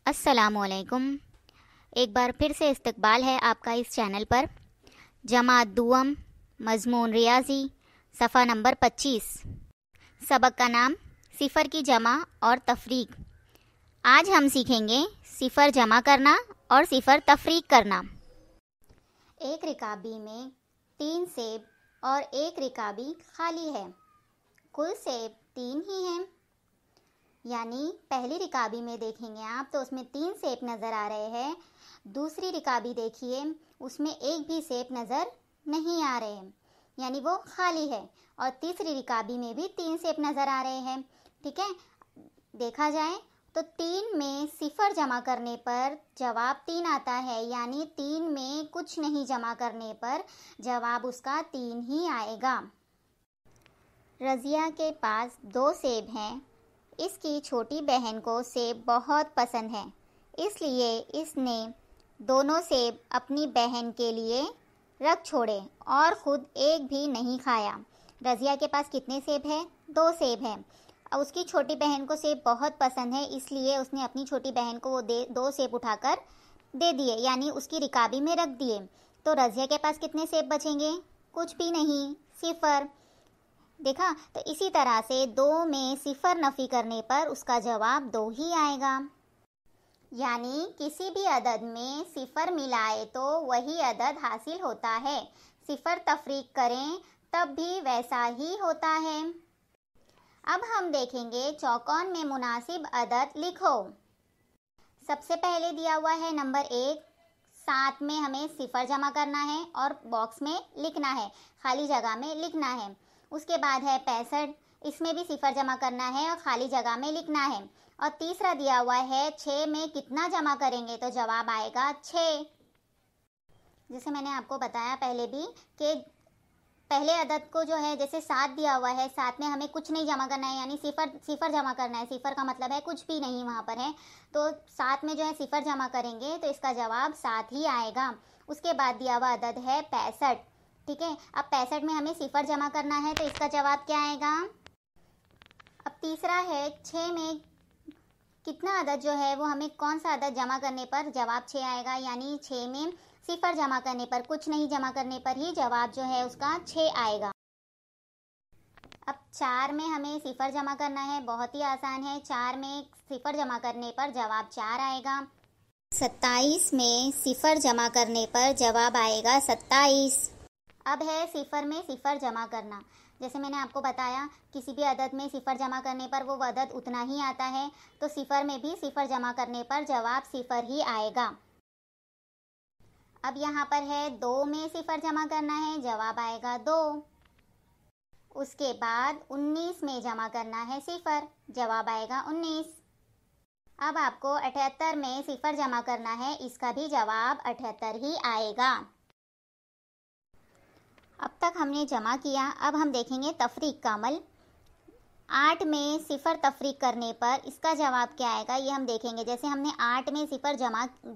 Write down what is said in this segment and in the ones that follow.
السلام علیکم۔ ایک بار پھر سے استقبال ہے آپ کا اس چینل پر۔ جماعت دوم، مضمون ریاضی، صفحہ نمبر 25۔ سبق کا نام صفر کی جمع اور تفریق۔ آج ہم سیکھیں گے صفر جمع کرنا اور صفر تفریق کرنا۔ ایک رکابی میں 3 سیب اور ایک رکابی خالی ہے۔ کل سیب 3 ہی ہیں، یعنی پہلی رکابی میں دیکھیں گے آپ تو اس میں 3 سیب نظر آ رہے ہیں۔ دوسری رکابی دیکھیے، اس میں ایک بھی سیب نظر نہیں آ رہے ہیں، یعنی وہ خالی ہے۔ اور تیسری رکابی میں بھی 3 سیب نظر آ رہے ہیں۔ ٹھیک ہے، دیکھا جائے تو 3 میں صفر جمع کرنے پر جواب 3 آتا ہے، یعنی 3 میں کچھ نہیں جمع کرنے پر جواب اس کا 3 ہی آئے گا۔ رضیہ کے پاس 2 سیب ہیں۔ اس کی چھوٹی بہن کو سیب بہت پسند ہے، اس لیے اس نے دونوں سیب اپنی بہن کے لیے رکھ چھوڑے اور خود ایک بھی نہیں کھایا۔ رضیہ کے پاس کتنے سیب ہیں؟ 2 سیب ہیں۔ اس کی چھوٹی بہن کو سیب بہت پسند ہے، اس لیے اس نے اپنی چھوٹی بہن کو وہ 2 سیب اٹھا کر دے دیے، یعنی اس کی رکابی میں رکھ دیے۔ تو رضیہ کے پاس کتنے سیب بچیں گے؟ کچھ بھی نہیں، صفر۔ دیکھا، تو اسی طرح سے 2 میں صفر نفی کرنے پر اس کا جواب 2 ہی آئے گا، یعنی کسی بھی عدد میں صفر ملائے تو وہی عدد حاصل ہوتا ہے، صفر تفریق کریں تب بھی ویسا ہی ہوتا ہے۔ اب ہم دیکھیں گے چوکون میں مناسب عدد لکھو۔ سب سے پہلے دیا ہوا ہے نمبر 1، 7 میں ہمیں صفر جمع کرنا ہے اور باکس میں لکھنا ہے، خالی جگہ میں لکھنا ہے۔ اس کے بعد ہے 65، اس میں بھی صفر جمع کرنا ہے اور خالی جگہ میں لکھنا ہے۔ اور تیسرا دیا ہوا ہے 6 میں کتنا جمع کریں گے تو جواب آئے گا 6۔ جیسے میں نے آپ کو بتایا پہلے بھی کہ پہلے عدد کو جو ہے، جیسے 7 دیا ہوا ہے، 7 میں ہمیں کچھ نہیں جمع کرنا ہے، یعنی صفر جمع کرنا ہے۔ صفر کا مطلب ہے کچھ بھی نہیں وہاں پر ہے، تو 7 میں جو ہے صفر جمع کریں گے تو اس کا جواب 7 ہی آئے گا۔ اس کے بعد دیا ہوا عدد ہے 65۔ ٹھیک ہے، اب 65 میں ہمیں صفر جمع کرنا ہے تو اس کا جواب کیا آئے گا؟ اب تیسرا ہے 6 میں کتنا عدد جو ہے وہ ہمیں کون سا عدد جمع کرنے پر جواب 6 آئے گا، یعنی 6 میں صفر جمع کرنے پر، کچھ نہیں جمع کرنے پر ہی جواب جو ہے اس کا 6 آئے گا۔ اب 4 میں ہمیں صفر جمع کرنا ہے، بہت ہی آسان ہے، 4 میں صفر جمع کرنے پر جواب 4 آئے گا۔ 27 میں صفر جمع کرنے پر جواب آئے گا 27۔ اب ہے صفر میں صفر جمع کرنا۔ جیسے میں نے آپ کو بتایا کسی بھی عدد میں صفر جمع کرنے پر وہ عدد اتنا ہی آتا ہے، تو صفر میں بھی صفر جمع کرنے پر جواب صفر ہی آئے گا۔ اب یہاں پر ہے 2 میں صفر جمع کرنا ہے، جواب آئے گا 2۔ اس کے بعد 19 میں جمع کرنا ہے صفر، جواب آئے گا 19۔ اب آپ کو 78 میں صفر جمع کرنا ہے، اس کا بھی جواب 78 ہی آئے گا۔ اب تک ہم نے جمع کیا، اب ہم دیکھیں گے تفریق کا عمل۔ 8 میں صفر تفریق کرنے پر اس کا جواب کیا آئے گا، یہ ہم دیکھیں گے۔ جیسے ہم نے 8 میں صفر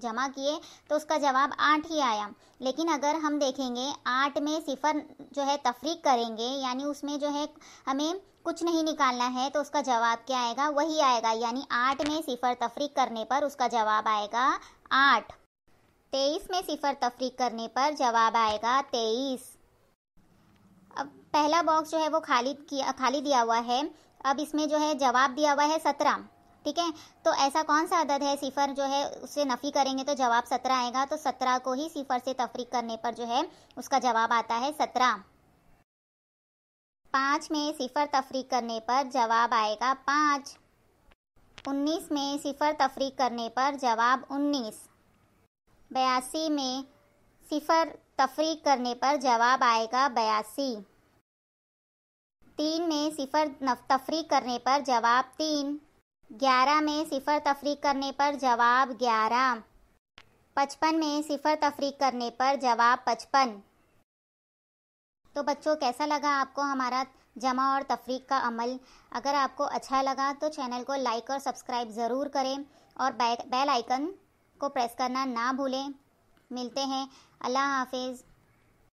جمع کیے تو اس کا جواب 8 ہی آیا، لیکن اگر ہم دیکھیں گے 8 میں صفر جو ہے تفریق کریں گے، یعنی اس میں جو ہے ہمیں کچھ نہیں نکالنا ہے، تو اس کا جواب کیا آئے گا، وہی آئے گا، یعنی 8 میں صفر تفریق کرنے پر اس کا جواب آئے گا 8۔ 23 میں صفر تفریق کرنے پر جواب آئے گا 23۔ اب پہلا باکس جو ہے وہ خالی دیا ہوا ہے، اب اس میں جو ہے جواب دیا ہوا ہے 17۔ ٹھیک ہے، تو ایسا کون سا عدد ہے صفر جو ہے اسے نفی کریں گے تو جواب 17 آئے گا، تو 17 کو ہی صفر سے تفریق کرنے پر جو ہے اس کا جواب آتا ہے 17۔ 5 میں صفر تفریق کرنے پر جواب آئے گا 5۔ 19 میں صفر تفریق کرنے پر جواب 19۔ 82 میں صفر تفریق کرنے پر جواب آئے گا 82۔ 3 میں صفر تفریق کرنے پر جواب 3۔ 11 میں صفر تفریق کرنے پر جواب 11۔ 55 میں صفر تفریق کرنے پر جواب 55۔ تو بچوں، کیسا لگا آپ کو ہمارا جمع اور تفریق کا عمل؟ اگر آپ کو اچھا لگا تو چینل کو لائک اور سبسکرائب ضرور کریں اور بیل آئیکن کو پریس کرنا نہ بھولیں۔ ملتے ہیں، اللہ حافظ۔